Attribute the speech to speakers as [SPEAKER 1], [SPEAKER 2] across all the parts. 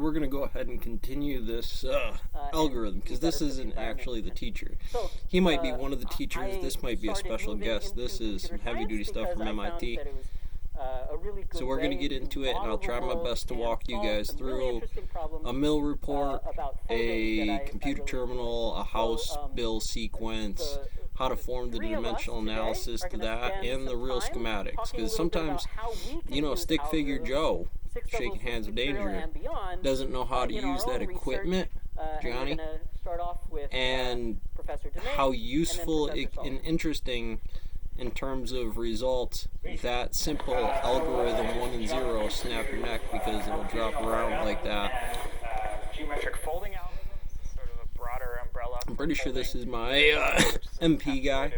[SPEAKER 1] So we're going to go ahead and continue this algorithm, because this isn't actually the teacher. He might be one of the teachers. This might be a special guest. This is some heavy-duty stuff from MIT. So we're going to get into it, and I'll try my best to walk you guys through a mill report, a computer terminal, a house bill sequence, how to form the dimensional analysis to that, and the real schematics. Because sometimes, Stick Figure Joe, shaking hands of danger, doesn't know how to use that equipment, Johnny, and how useful and interesting in terms of results that simple algorithm 1 and 0 snap your neck, because it'll drop around like that.
[SPEAKER 2] Geometric folding algorithms, sort of a broader umbrella.
[SPEAKER 1] I'm pretty sure this is my MP guy.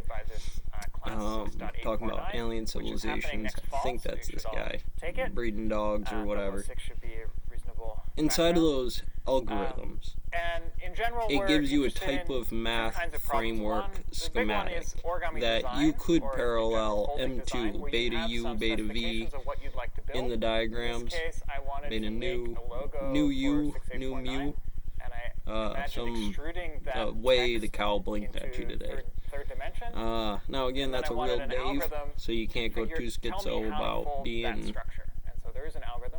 [SPEAKER 1] Talking about alien civilizations. I think that's this guy. Breeding dogs or whatever. Inside of those algorithms, it gives you a type of math framework schematic that you could parallel M2, beta U, beta V in the diagrams, beta nu, nu U, nu mu, some way the cow blinked at you today. Now again, that's a real Dave, so you can't go too schizo about being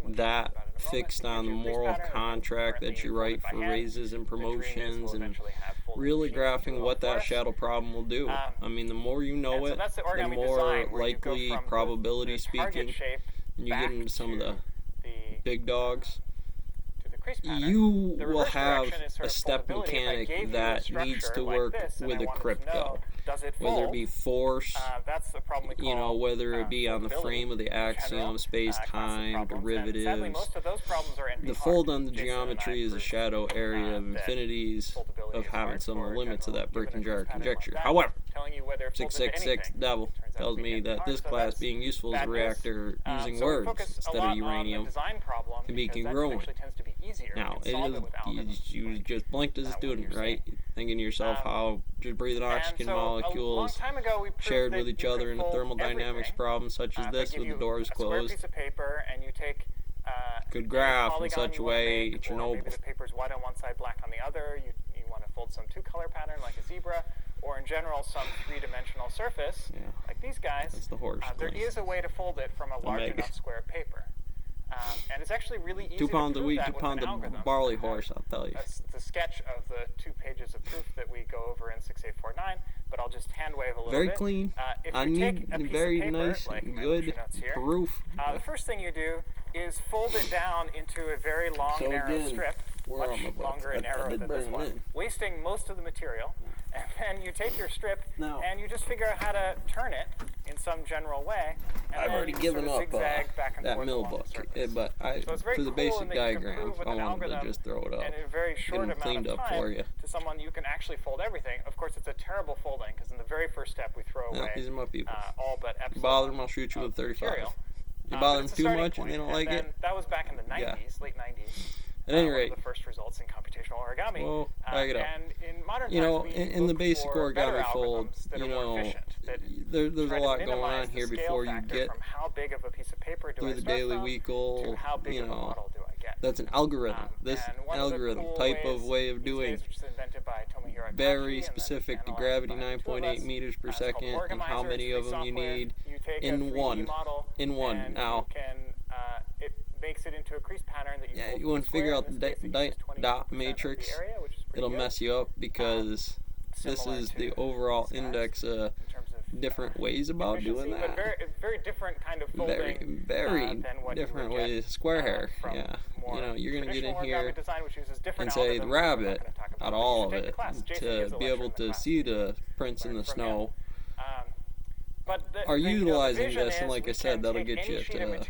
[SPEAKER 1] that fixed on the moral contract that you write for raises and promotions, and really graphing what that shadow problem will do. I mean, the more you know it, the more likely, probability speaking, and you get into some of the big dogs, you will have a step mechanic that needs to work with a crypto. Whether it be force, whether it be on the frame of the axiom, space-time, derivatives. The fold on the geometry is a shadow area of infinities of having some limits of that breaking jar conjecture. However, 666 Devil tells me that this class, being useful as a reactor using words instead of uranium, can be congruent. Now, you just blinked as a student, right? Thinking to yourself how just breathing oxygen molecules shared with each other in a thermodynamics problem such as this with the doors closed could graph in such a way Chernobyl.
[SPEAKER 2] Maybe the paper's white on one side, black on the other. You want to fold some two-color pattern like a zebra, or in general some three-dimensional surface like these guys.
[SPEAKER 1] That's the horse.
[SPEAKER 2] There is a way to fold it from a large enough square of paper. And it's actually really easy
[SPEAKER 1] 2 pounds
[SPEAKER 2] to
[SPEAKER 1] a
[SPEAKER 2] prove
[SPEAKER 1] week,
[SPEAKER 2] that
[SPEAKER 1] 2 pounds of barley horse, I'll tell you.
[SPEAKER 2] That's the sketch of the 2 pages of proof that we go over in 6849, but I'll just hand wave a little
[SPEAKER 1] very
[SPEAKER 2] bit.
[SPEAKER 1] Very clean.
[SPEAKER 2] I
[SPEAKER 1] need very nice and good proof.
[SPEAKER 2] The first thing you do is fold it down into a very long, narrow strip, much longer and narrower than this one, wasting most of the material. And then you take your strip and you just figure out how to turn it in some general way. And
[SPEAKER 1] I've already given up that mill book, but for the basic diagrams, I wanted to just throw it up,
[SPEAKER 2] in a very short
[SPEAKER 1] get them cleaned up for you.
[SPEAKER 2] To someone you can actually fold everything. Of course, it's a terrible folding, because in the very first step we throw away
[SPEAKER 1] these are my people.
[SPEAKER 2] all but epsilon.
[SPEAKER 1] You bother them, I'll shoot you with 35. You bother them too much and they don't like it.
[SPEAKER 2] That was back in the 90s, late 90s.
[SPEAKER 1] At any rate,
[SPEAKER 2] the first results in computational origami.
[SPEAKER 1] Well, back it up.
[SPEAKER 2] And in modern times,
[SPEAKER 1] in the basic origami fold, there's a lot going on here before you get
[SPEAKER 2] from how big of a piece of paper do
[SPEAKER 1] through
[SPEAKER 2] I
[SPEAKER 1] the
[SPEAKER 2] start
[SPEAKER 1] daily
[SPEAKER 2] from,
[SPEAKER 1] weekle.
[SPEAKER 2] to how big of a model do I get.
[SPEAKER 1] That's an algorithm. This algorithm type of way of doing very specific to gravity, 9.8 meters per second, and how many of them you need in one. Now,
[SPEAKER 2] it makes it into a crease pattern that
[SPEAKER 1] you want to figure out the dot matrix. It'll mess you up, because this is the overall index of different ways about doing that.
[SPEAKER 2] But very different kind of folding.
[SPEAKER 1] Very different ways. Square hair. You're going to get in here and say the rabbit out of all of it to be able to see the prints in the snow. Are utilizing this, and like I said, that'll get you to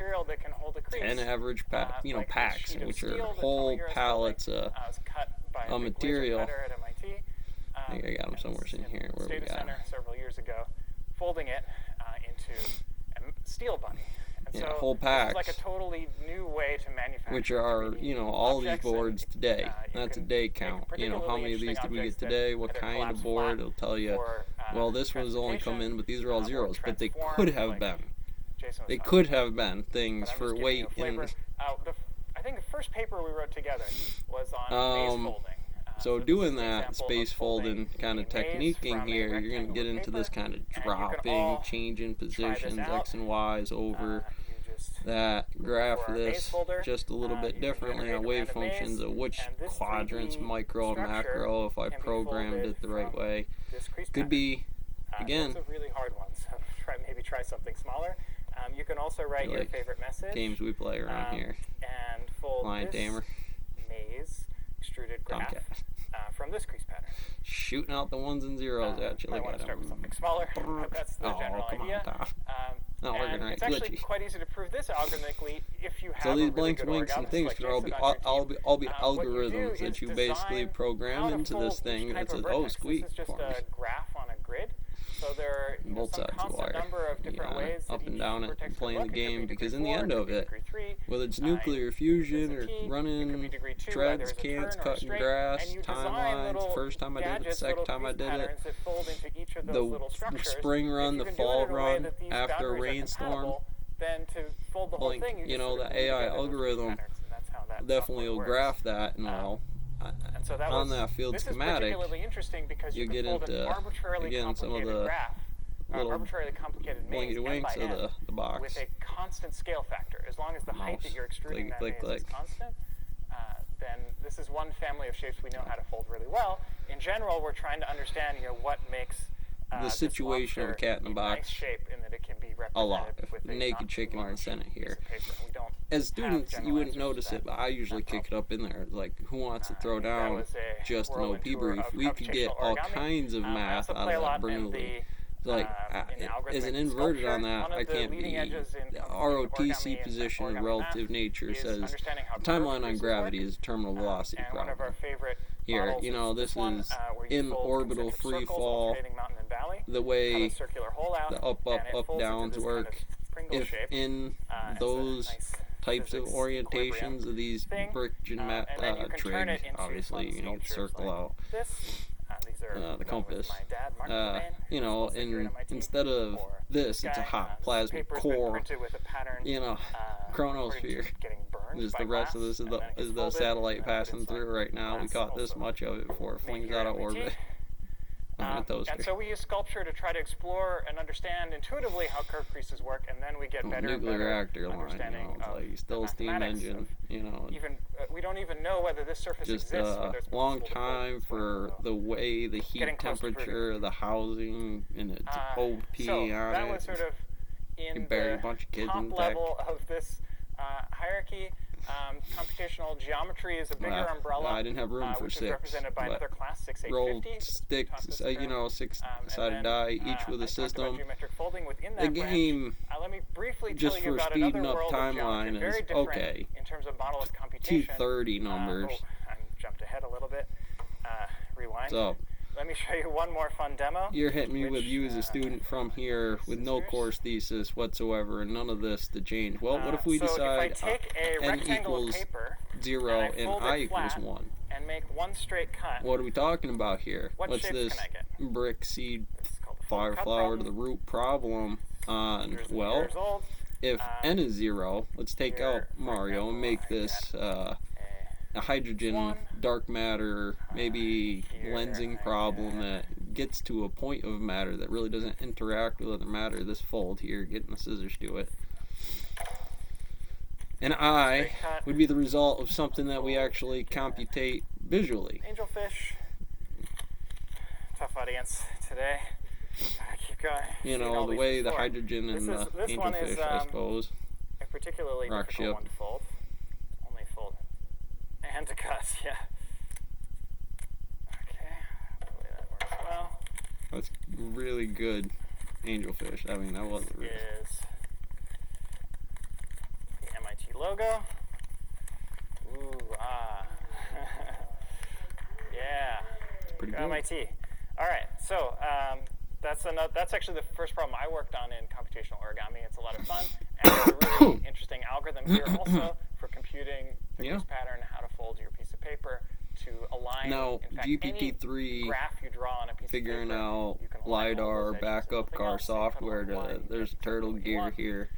[SPEAKER 1] 10 average packs, which are whole pallets of material. I think I got them somewhere in here. Where we got them?
[SPEAKER 2] Several years ago, folding it into a steel bunny. And
[SPEAKER 1] whole packs.
[SPEAKER 2] It's like a totally new way to manufacture.
[SPEAKER 1] Which are, all these boards today. That's a day count. How many of these did we get today? What kind of board? It'll tell you, well, this one's only come in, but these are all zeros. But they could have been. They could have been things for weight and
[SPEAKER 2] first paper we wrote together was on maze folding.
[SPEAKER 1] So doing that space folding kind of techniquing here, you're going to get into this kind of dropping, changing positions, X and Y's over that, graph this just a little bit differently on wave functions of which quadrants, micro and macro, if I programmed it the right way. Could be, again,
[SPEAKER 2] it's a really hard one, so maybe try something smaller. You can also write your favorite message.
[SPEAKER 1] Games we play around here.
[SPEAKER 2] And fold
[SPEAKER 1] Lion
[SPEAKER 2] this
[SPEAKER 1] Tamer.
[SPEAKER 2] Maze extruded graph from this crease pattern.
[SPEAKER 1] Shooting out the ones and zeros at you.
[SPEAKER 2] I want to start with something smaller, but that's the general idea. It's actually quite easy to prove this algorithmically if you have.
[SPEAKER 1] So these blanks, winks, and things could all be algorithms that you basically program into this thing, and it says, "Oh, squeak."
[SPEAKER 2] This is just a graph on a grid. So there are
[SPEAKER 1] both sides of the wire,
[SPEAKER 2] number of different ways
[SPEAKER 1] up and down it, and playing the game, because in the end of it, whether it's nuclear fusion or running treads, cans, cutting grass, timelines, first time I did it, second time I did it, the spring run, the fall run, after a rainstorm, like, you know, the AI algorithm definitely will graph that and all.
[SPEAKER 2] And so that
[SPEAKER 1] on that field schematic,
[SPEAKER 2] you
[SPEAKER 1] get into, again, some of the little
[SPEAKER 2] arbitrarily complicated maze
[SPEAKER 1] winks of the box.
[SPEAKER 2] With a constant scale factor. As long as the height that you're extruding that maze is constant, then this is one family of shapes we know how to fold really well. In general, we're trying to understand, you know, what makes
[SPEAKER 1] the situation of a cat in a box
[SPEAKER 2] nice shape in that it can be
[SPEAKER 1] a lot. Naked chicken in the Senate here. As students, you wouldn't notice it, but I usually kick it up in there. Like, who wants to throw down just an OP brief? We could get all kinds of math out of that Bernoulli. Like, as an inverted on that, I can't be. The ROTC position of relative nature says the timeline on gravity is a terminal velocity problem. Here, you know, this is in orbital free fall, the way the up, downs work. If in those types of orientations of these brick trig, obviously, you need to circle out the compass. You know, and instead of this, it's a hot plasma core, you know, chronosphere. Just the rest of this is the satellite passing through right now. We caught this much of it before it flings out of orbit.
[SPEAKER 2] And so we use sculpture to try to explore and understand intuitively how curved creases work, and then we get better
[SPEAKER 1] nuclear reactor
[SPEAKER 2] understanding
[SPEAKER 1] line, you know, like still steam engine, you know.
[SPEAKER 2] Even we don't even know whether this surface
[SPEAKER 1] just
[SPEAKER 2] exists.
[SPEAKER 1] A long time for the way the heat temperature, the housing, and its OP
[SPEAKER 2] so
[SPEAKER 1] on
[SPEAKER 2] that
[SPEAKER 1] it.
[SPEAKER 2] was sort of in
[SPEAKER 1] the a bunch of kids
[SPEAKER 2] top
[SPEAKER 1] in
[SPEAKER 2] level of this hierarchy. Computational geometry is a bigger umbrella.
[SPEAKER 1] I didn't have room for
[SPEAKER 2] which
[SPEAKER 1] six.
[SPEAKER 2] Is represented by another class, 6850.
[SPEAKER 1] Rolled sticks, you know, six-sided die, each with a system.
[SPEAKER 2] The
[SPEAKER 1] game,
[SPEAKER 2] let me briefly
[SPEAKER 1] just
[SPEAKER 2] tell you
[SPEAKER 1] for
[SPEAKER 2] about
[SPEAKER 1] speeding up timeline, is okay.
[SPEAKER 2] In terms of model computation.
[SPEAKER 1] 230 numbers.
[SPEAKER 2] I jumped ahead a little bit. Rewind.
[SPEAKER 1] So,
[SPEAKER 2] let me show you one more fun demo.
[SPEAKER 1] You're hitting me with you as a student from here with no course thesis whatsoever and none of this to change. Well, what if we decide n equals 0 and I equals 1?
[SPEAKER 2] And make one straight cut.
[SPEAKER 1] What are we talking about here? What's this brick seed fire flower to the root problem on? Well, if n is 0, let's take out Mario and make this a hydrogen dark matter, maybe lensing problem that gets to a point of matter that really doesn't interact with other matter. This fold here, getting the scissors to it. And I would be the result of something that we actually computate visually.
[SPEAKER 2] Angelfish. Tough audience today. Keep going.
[SPEAKER 1] You know, the way the hydrogen and the angelfish, I suppose.
[SPEAKER 2] A particularly
[SPEAKER 1] rock
[SPEAKER 2] difficult
[SPEAKER 1] ship.
[SPEAKER 2] One to fold. Only fold. And to cut, yeah. Okay, hopefully that works well.
[SPEAKER 1] That's really good angelfish. I mean, that wasn't really.
[SPEAKER 2] Is the MIT logo. Ooh, yeah.
[SPEAKER 1] It's pretty good.
[SPEAKER 2] MIT. All right, so that's actually the first problem I worked on in computational origami. It's a lot of fun, and there's a really interesting algorithm here also for computing the crease pattern, how to fold your piece of paper to align.
[SPEAKER 1] Now,
[SPEAKER 2] in fact,
[SPEAKER 1] GPT-3
[SPEAKER 2] graph you draw on a piece
[SPEAKER 1] figuring
[SPEAKER 2] of paper,
[SPEAKER 1] out LiDAR backup car software to, there's turtle gear here.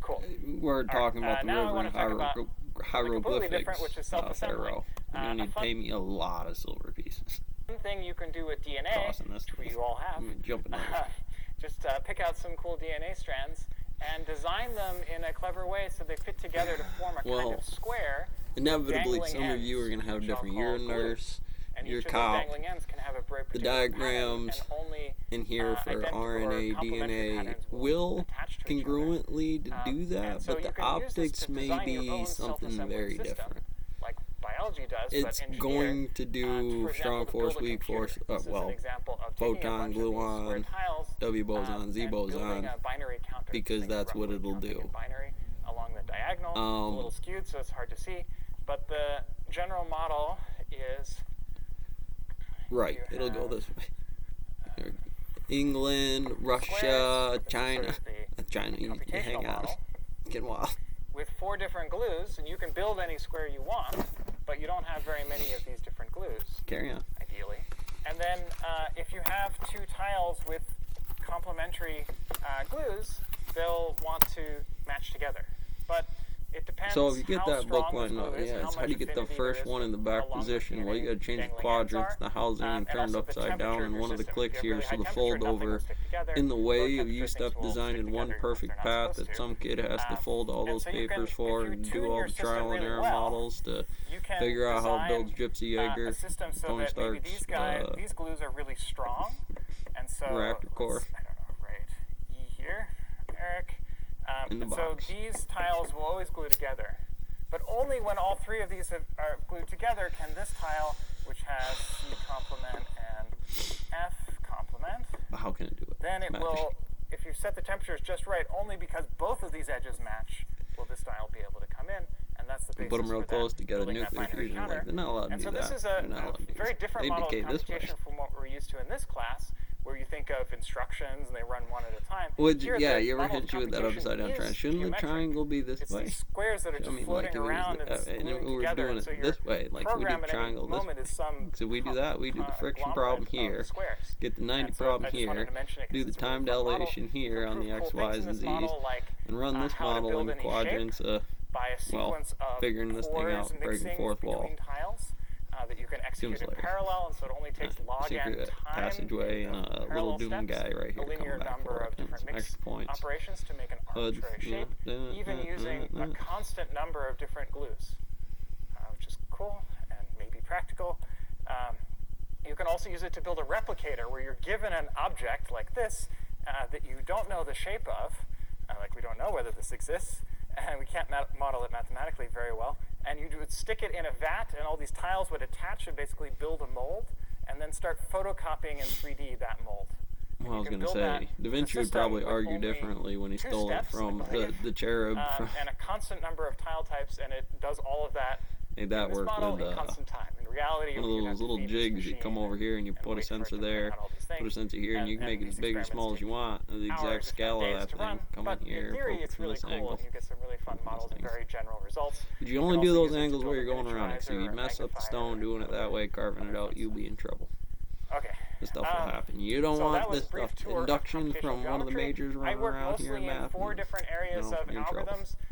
[SPEAKER 2] Cool.
[SPEAKER 1] We're talking about the river and hieroglyphics Pharaoh. You're going to need to pay me a lot of silver pieces.
[SPEAKER 2] One thing you can do with DNA, which you all have, just pick out some cool DNA strands and design them in a clever way so they fit together to form a kind of square.
[SPEAKER 1] Inevitably, some of you are going to have different. You're a nurse, you're a cop. The diagrams in here for RNA, DNA will congruently do that, but the optics may be something very different.
[SPEAKER 2] Like biology does,
[SPEAKER 1] it's going to do strong force, weak force, photon, gluon, W boson, Z boson, because that's what it'll do.
[SPEAKER 2] Along the diagonal, it's a little skewed, so it's hard to see. But the general model is
[SPEAKER 1] right. It'll go this way. England, Russia, China. China, you hang on. It's getting wild.
[SPEAKER 2] With 4 different glues, and you can build any square you want, but you don't have very many of these different glues.
[SPEAKER 1] Carry on.
[SPEAKER 2] Ideally. And then if you have 2 tiles with complementary glues, they'll want to match together. But it depends.
[SPEAKER 1] So if you get that book line up, it's how do you get the first one in the back position? Well, you got to change the quadrants, the housing, and turn it upside down. And one of the clicks here, so the fold over in the way of U-Step designed in one perfect path that some kid has to fold all those papers for and do all the trial and error models to figure out how it builds Gypsy Jaeger, Tony Stark's
[SPEAKER 2] these glues are really strong, and so
[SPEAKER 1] reactor core.
[SPEAKER 2] I don't know, right? E here, Eric.
[SPEAKER 1] So
[SPEAKER 2] these tiles will always glue together, but only when all 3 of these are glued together can this tile, which has C complement and F complement.
[SPEAKER 1] How can it do it?
[SPEAKER 2] Then it will, if you set the temperatures just right, only because both of these edges match, will this tile be able to come in, and that's the basis.
[SPEAKER 1] Put them real close together, nuclear fusion. Like, they're not allowed to do that.
[SPEAKER 2] And so this is a very different model of computation from what we're used to in this class, where you think of instructions and they run one at a time.
[SPEAKER 1] You ever hit you with that upside down triangle? Shouldn't the triangle be this way?
[SPEAKER 2] It's squares that are just floating around and
[SPEAKER 1] we're doing it this way. Like we did triangle this way. So we do that. We do the friction problem here. Get the 90 problem here. Do the time dilation here on the X, Y's, and Z's, and run this model in the quadrants. Figuring this thing out, breaking fourth wall.
[SPEAKER 2] That you can execute in parallel, and so it only takes log n time
[SPEAKER 1] passageway and a little doom guy right here.
[SPEAKER 2] A linear number of different mixed operations to make an arbitrary shape, even using a constant number of different glues, which is cool and maybe practical. You can also use it to build a replicator where you're given an object like this that you don't know the shape of, like we don't know whether this exists, and we can't model it mathematically very well. And you would stick it in a vat, and all these tiles would attach and basically build a mold, and then start photocopying in 3D that mold.
[SPEAKER 1] Well, I was going to say, Da Vinci would probably argue differently when he stole it from the cherub.
[SPEAKER 2] And a constant number of tile types, and it does all of that.
[SPEAKER 1] That worked with
[SPEAKER 2] constant time. In reality,
[SPEAKER 1] one of those little jigs. You come over here and you put a sensor there, put a sensor here, and you can make it as big or small as you want. The exact scale of that thing. Come in here, poke from this angle.
[SPEAKER 2] You get some really fun models and very general results.
[SPEAKER 1] But you only do those angles where you're going around it. So you mess up the stone doing it that way, carving it out, you'll be in trouble.
[SPEAKER 2] Okay.
[SPEAKER 1] This stuff will happen. You don't want this stuff. Induction from one of the majors running around here in math.
[SPEAKER 2] I work mostly in 4 different areas of algorithms.